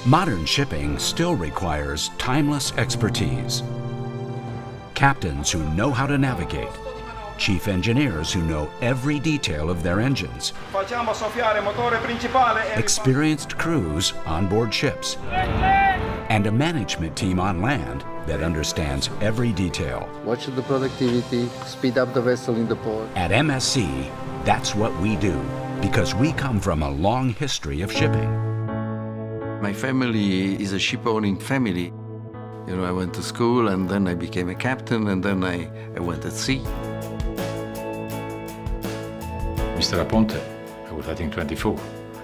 Modern shipping still requires timeless expertise. Captains who know how to navigate, chief engineers who know every detail of their engines, experienced crews on board ships, and a management team on land that understands every detail. Watch the productivity, speed up the vessel in the port. At MSC, that's what we do, because we come from a long history of shipping. My family is a ship-owning family. You know, I went to school and then I became a captain and then I went at sea. Mr. Aponte, I was I think 24,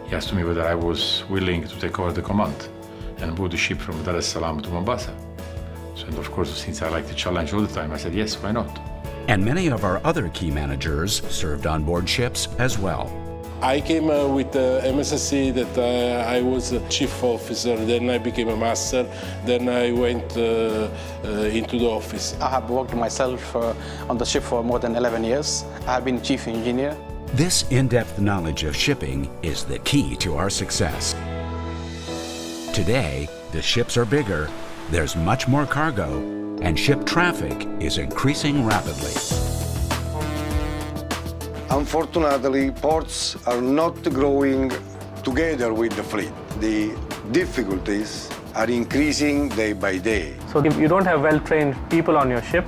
he asked me whether I was willing to take over the command and move the ship from Dar es Salaam to Mombasa. So, and of course, since I like the challenge all the time, I said, yes, why not? And many of our other key managers served on board ships as well. I came with MSC that I was a chief officer, then I became a master, then I went into the office. I have worked myself on the ship for more than 11 years. I have been chief engineer. This in-depth knowledge of shipping is the key to our success. Today, the ships are bigger, there's much more cargo, and ship traffic is increasing rapidly. Unfortunately, ports are not growing together with the fleet. The difficulties are increasing day by day. So if you don't have well-trained people on your ship,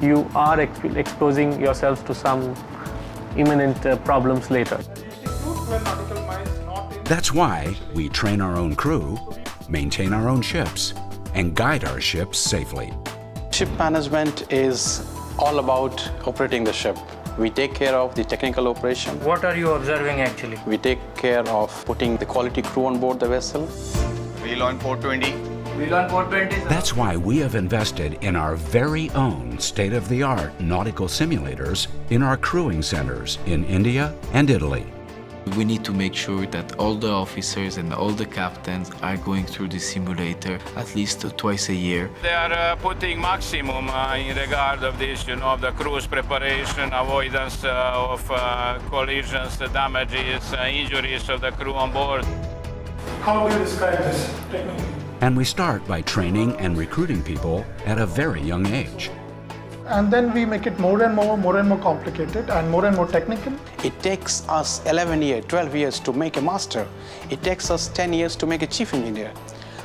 you are exposing yourself to some imminent problems later. That's why we train our own crew, maintain our own ships, and guide our ships safely. Ship management is all about operating the ship. We take care of the technical operation. What are you observing actually? We take care of putting the quality crew on board the vessel. Wheel on 420. Wheel on 420. That's why we have invested in our very own state-of-the-art nautical simulators in our crewing centers in India and Italy. We need to make sure that all the officers and all the captains are going through the simulator at least twice a year. They are putting maximum in regard of this, of the cruise preparation, avoidance of collisions, damages, injuries of the crew on board. How do you describe this technically? And we start by training and recruiting people at a very young age. And then we make it more and more complicated and more technical. It takes us 11 years, 12 years to make a master. It takes us 10 years to make a chief engineer.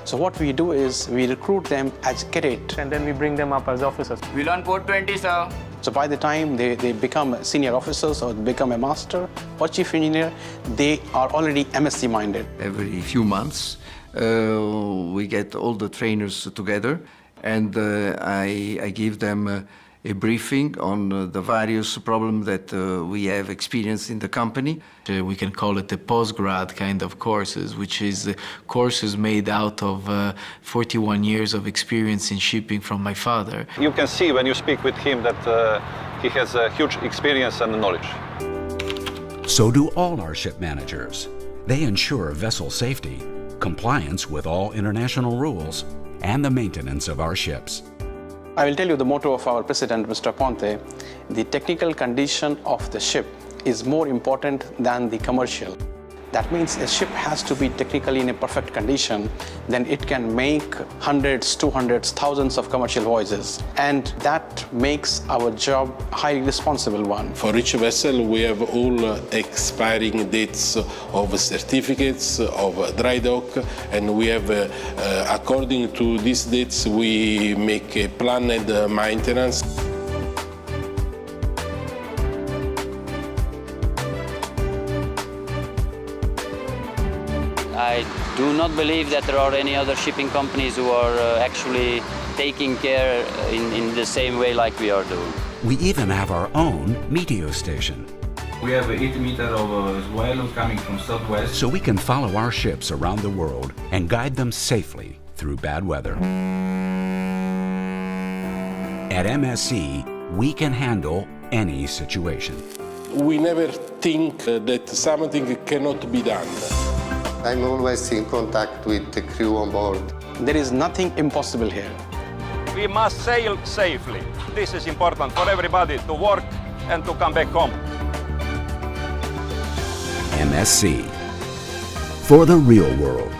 So what we do is we recruit them as cadet. And then we bring them up as officers. Wheel on 420, sir. So by the time they become senior officers or become a master or chief engineer, they are already MSc minded. Every few months, we get all the trainers together and I give them a briefing on the various problems that we have experienced in the company. We can call it the postgrad kind of courses, which is courses made out of 41 years of experience in shipping from my father. You can see when you speak with him that he has a huge experience and knowledge. So do all our ship managers. They ensure vessel safety, compliance with all international rules, and the maintenance of our ships. I will tell you the motto of our president, Mr. Aponte. The technical condition of the ship is more important than the commercial. That means a ship has to be technically in a perfect condition, then it can make hundreds, 200s, thousands of commercial voyages. And that makes our job a highly responsible one. For each vessel, we have all expiring dates of certificates, of dry dock, and we have, according to these dates, we make a planned maintenance. I do not believe that there are any other shipping companies who are actually taking care in the same way like we are doing. We even have our own meteo station. We have an 8 meter of swell coming from southwest. So we can follow our ships around the world and guide them safely through bad weather. At MSC, we can handle any situation. We never think that something cannot be done. I'm always in contact with the crew on board. There is nothing impossible here. We must sail safely. This is important for everybody to work and to come back home. MSC, for the real world.